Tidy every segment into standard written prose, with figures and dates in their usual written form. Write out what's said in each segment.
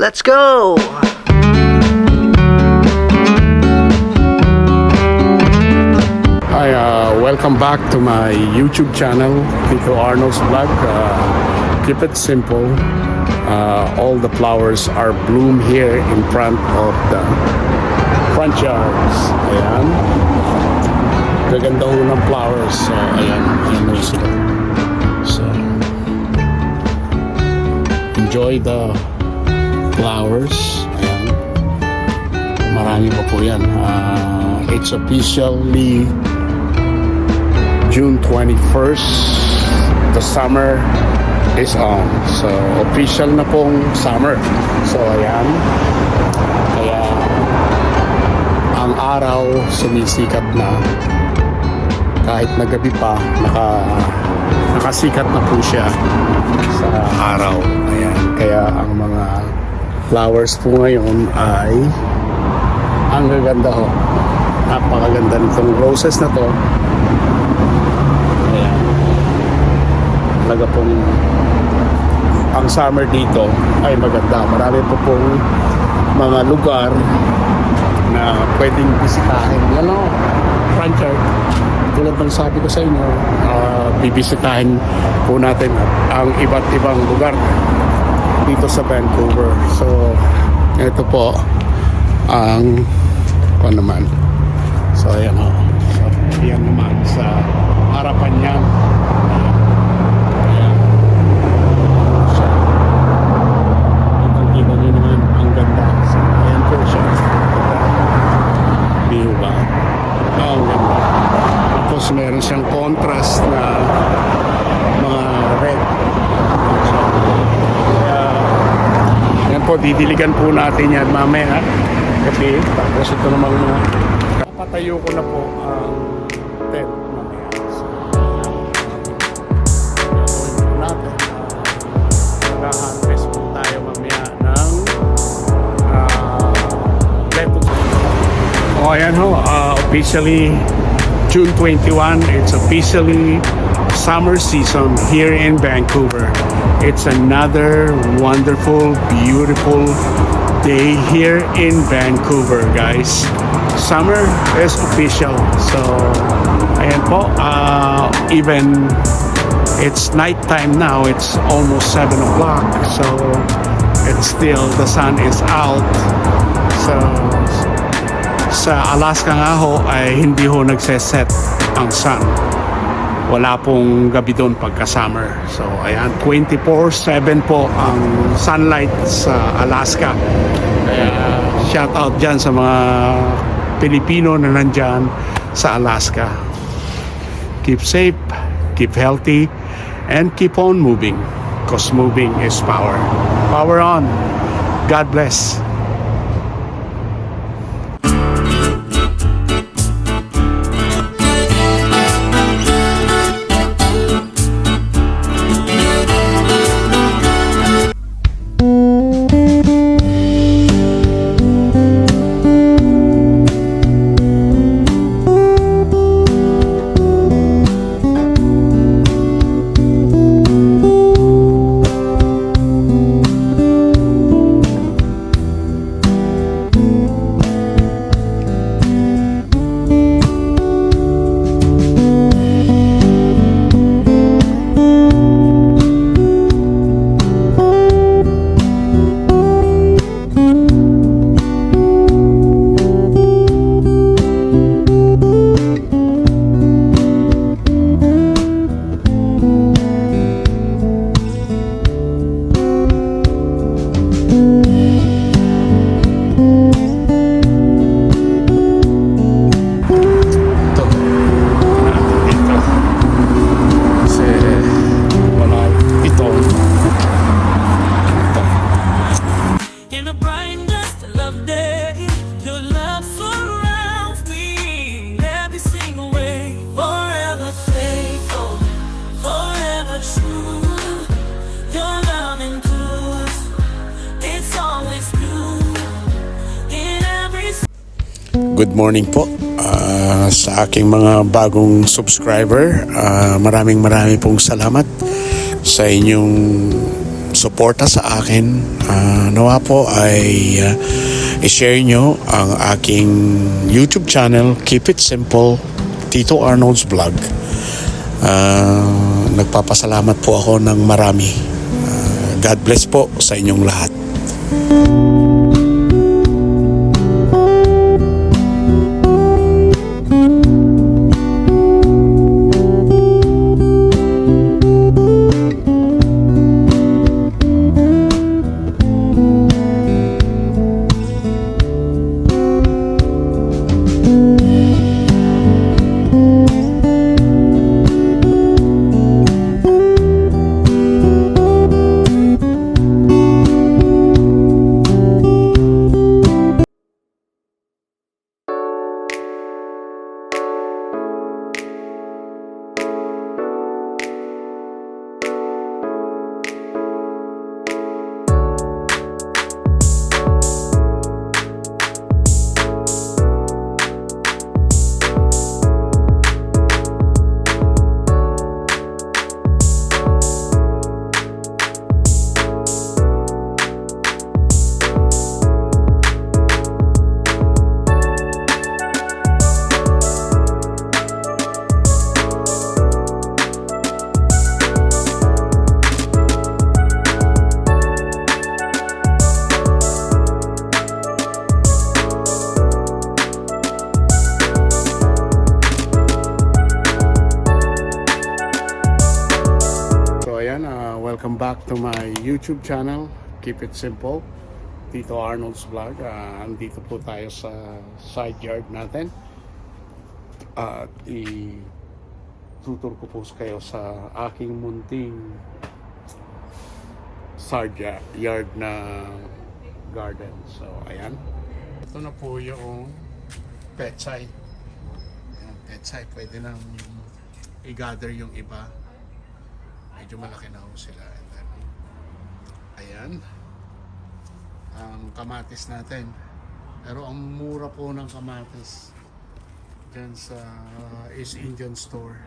Let's go! Hi, welcome back to my YouTube channel, Tito Arnold's Vlog. Keep it simple. All the flowers are bloom here in front of the front yards. Ayan. Gaganda ho ng flowers. So, ayan. Ayan ho sila. So, enjoy the flowers. Ayan. Marami pa po yan. It's officially June 21st. The summer is on. So, official na pong summer. So, ayan. Kaya, ang araw sumisikat na. Kahit na gabi pa, nakasikat na po siya sa araw. Ayan. Kaya, ang mga flowers po ngayon ay ang gaganda ho. Napakaganda nitong roses na to. Ayan. Talaga pong ang summer dito ay maganda. Marami po pong mga lugar na pwedeng bisitahin. Yan o, Frankfurt. Tulad ng sabi ko sa inyo, bibisitahin po natin ang iba't ibang lugar dito sa Vancouver. So, ito po ang naman. So, ayan o. So, ayan naman sa harapan niya. Ayan. So, kita niyo naman ang ganda. So, ayan po siya. View ba? Oh, ang ganda. Tapos meron siyang contrast na mga red. So, kaya, yan po, didiligan po natin yan mamaya. Kasi tapos ito namang napatayo ko na po ang tent mamaya. So, gagawin po natin. Mag-harvest po tayo mamaya ng lettuce. O ayan ho, officially June 21, it's officially summer season here in Vancouver. It's another wonderful, beautiful day here in Vancouver, guys. Summer is official. So, ayan po. Even it's nighttime now. It's almost 7 o'clock. So, it's still, the sun is out. So, sa Alaska nga ho, ay hindi ho nagseset ang sun. Wala pong gabi doon pagka summer. So, ayan, 24/7 po ang sunlight sa Alaska. Kaya, shout out dyan sa mga Pilipino na nandyan sa Alaska. Keep safe, keep healthy, and keep on moving. Because moving is power. Power on. God bless. Good morning po sa aking mga bagong subscriber. Maraming pong salamat sa inyong sumusuporta sa akin. Nawa po ay i-share nyo ang aking YouTube channel, Keep It Simple, Tito Arnold's Vlog. Nagpapasalamat po ako ng marami. God bless po sa inyong lahat. Welcome back to my YouTube channel, Keep It Simple, Tito Arnold's Vlog. Andito po tayo sa side yard natin. At i-tutor ko po kayo sa aking munting side yard na garden. So, ayan. Ito na po yung petsay. Ayan, petsay. Pwede nang i-gather yung iba. Medyo malaki na ho sila. And then, ayan ang kamatis natin, pero ang mura po ng kamatis dyan sa East Indian Store.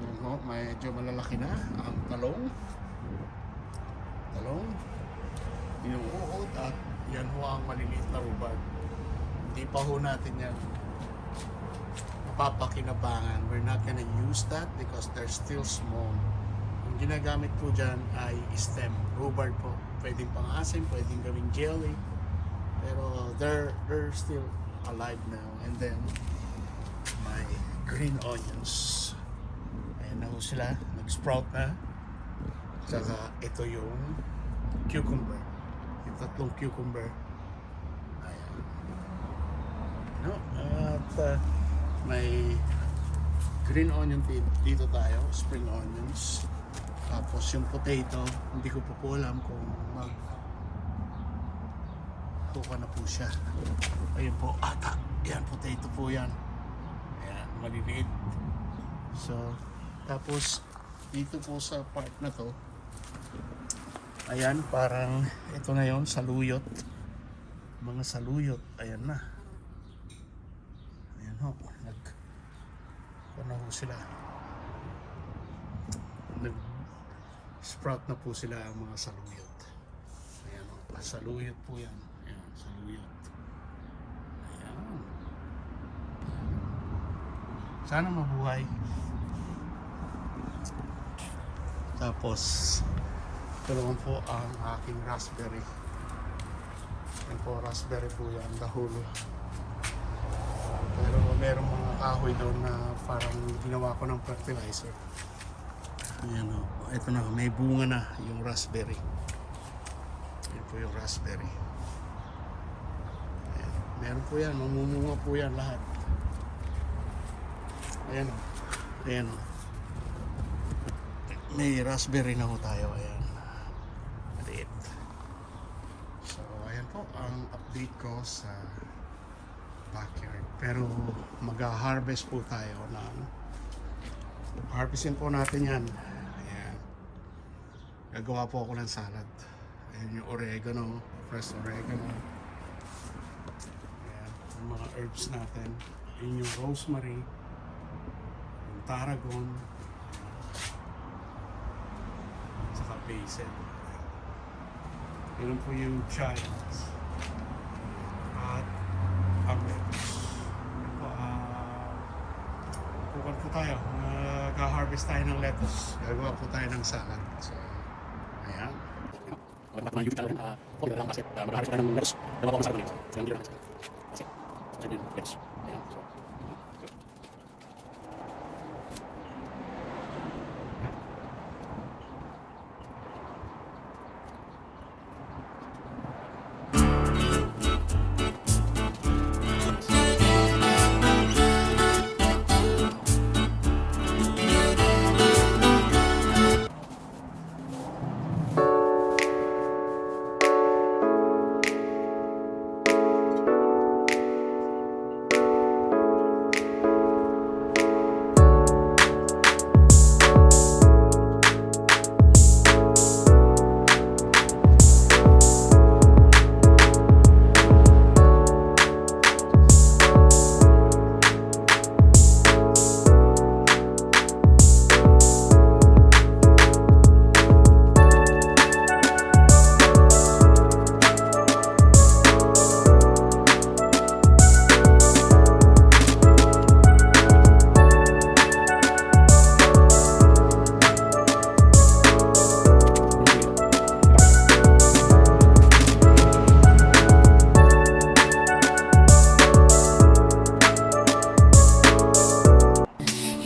Ayan ho, medyo malalaki na ang talong inuuod, at yan ho ang maliliit na rubad. Hindi pa ho natin yan papakinabangan. We're not gonna use that because they're still small. Yung ginagamit po dyan ay stem, rhubarb po. Pwedeng pang-asim, pwedeng gawing jelly, pero they're still alive now. And then my green onions, ayan na ho sila, nag-sprout na. Saka ito yung cucumber, yung tatlong cucumber. Ayan, no? At may green onion dito tayo, spring onions. Tapos yung potato, hindi ko po alam kung tuka na po siya. Ayun po, ata. Yan, potato po yan. Ayan, maliliit. So, tapos dito po sa part na to, ayan, parang ito na yon, saluyot. Mga saluyot, ayan na. Ayan ho, ano ho sila, nag-sprout na po sila ang mga saluyot. Ayan ho, saluyot po yan. Ayan, saluyot. Ayan. Sana mabuhay. Tapos ito naman po ang aking raspberry. Ayan po, raspberry po yan, dahulo. Pero merong mga kahoy doon na parang ginawa ko ng fertilizer. Ayan o, ito na, may bunga na yung raspberry. Ayan po yung raspberry. Ayan, meron po yan, mamumunga po yan lahat. Ayan o, ayan o. May raspberry na ho tayo, ayan. Maliit. So, ayan po ang update ko sa backyard. Pero mag-harvest po tayo ng harvestin po natin yan. Ayan. Gagawa po ako ng salad. Ayan yung oregano, fresh oregano. Ayan, yung mga herbs natin. Ayan yung rosemary, yung tarragon, saka basil. Yun po yung chives. At ang lettuce. Pukal po tayo. Mag-harvest tayo ng lettuce. Gagawa po tayo ng salad. So, ayan. Mag-harvest tayo ng lettuce. Gagawa po ng salad. Ilang kilo ng salad. Kasi, lettuce. Ayan. So,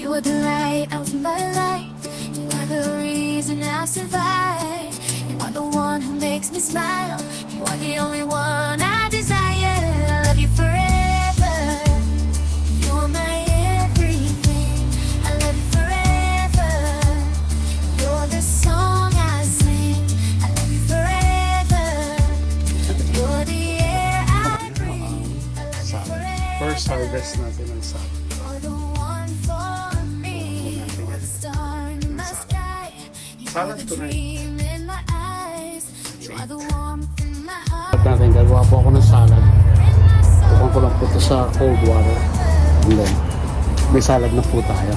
You are the light of my life. You are the reason I survive. You are the one who makes me smile. You are the only one I desire. I love you forever. You are my everything. I love you forever. You're the song I sing. I love you forever. You're the air I breathe. I love you salad. forever. First harvest natin ng salad. You're the one for me. You're the star in my sky. You are Salad the tonight. dream in my eyes. You are the warmth in my heart. At natin, gagawa po ako ng salad. In my soul. Tukuan ko lang po ito sa cold water. And then, may salad na po tayo.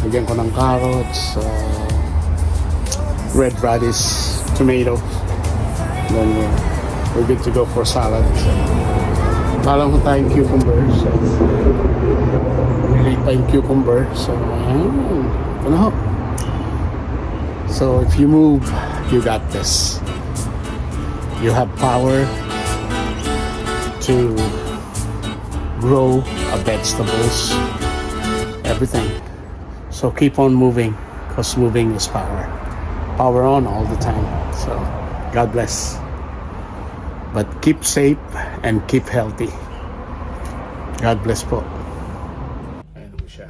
Lagyan ko ng carrots, red radish, tomato. And then, we're good to go for salad. So, kalang ko tayong cucumber. So, nilate pa yung cucumber. So, ayan. Ito na ho. So, if you move, you got this. You have power to grow vegetables, everything. So keep on moving, because moving is power. Power on all the time. So God bless. But keep safe and keep healthy. God bless po. Ayan ho siya.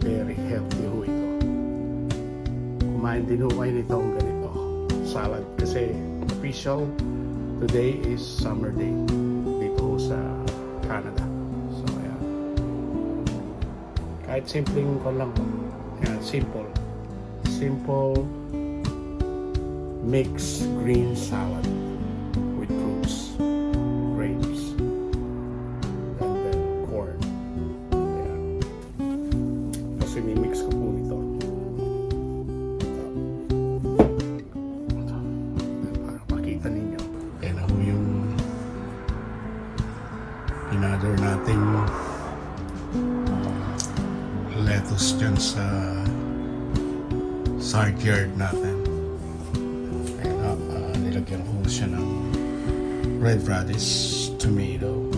Very healthy ho ito. Kumain din ho kayo nitong ganito. Salad. Kasi official today is summer day dito ho sa Canada. So ayan. Kahit simpleng ko lang ho. Ayan, simple. Simple mixed green salad with fruits, grapes, and then corn. Ayan. Kasi mimix ko po ito. Para makita ninyo. Ayan na ho yung in-order nating lettuce dyan sa side yard natin. Ayan na, nilagyan ko siya ng red radish, tomato,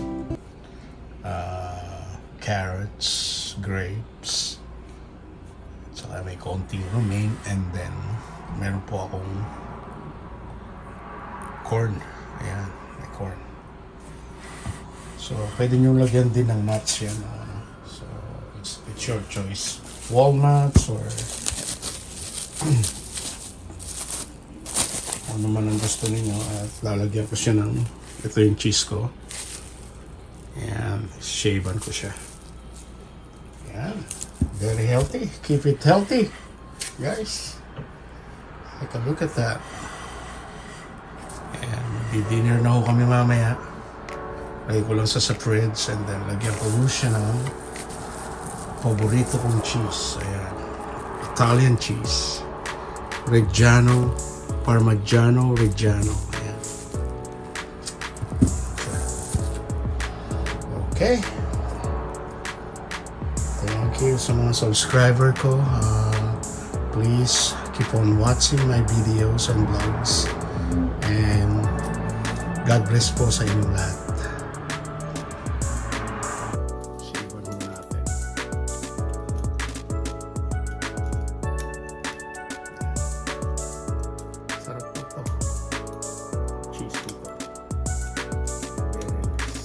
carrots, grapes, saka may konting romaine, and then meron po akong corn. Ayan, may corn. So, pwede nyo lagyan din ng nuts yan. So, it's your choice. Walnuts or ano man ang gusto ninyo. At lalagyan ko siya ng, ito yung cheese ko. Ayan, shaven ko siya. Ayan, very healthy. Keep it healthy, guys. Take a look at that. Ayan, magdi-dinner na ho kami mamaya. Lagay ko lang sa fridge and then lagyan ko siya ng paborito kong cheese. Ayan. Italian cheese. Reggiano, Parmigiano Reggiano. Ayan. Okay. Thank you sa mga subscriber ko. Please keep on watching my videos and vlogs. And God bless po sa inyong lahat. Siwan mo natin. Sarap po ito. Cheese po ito. Very nice.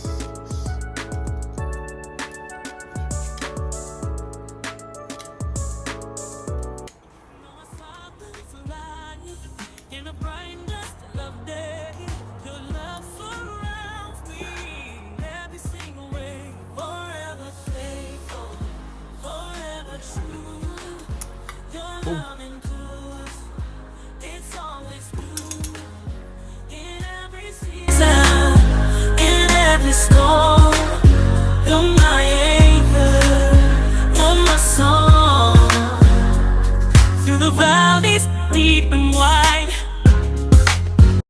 In the brightness of day, your love surrounds me. Every single way, forever faithful, forever true. Your love endures, it's always new. In every season, in every storm, you're my anchor, you're my song. Through the valleys deep and wide,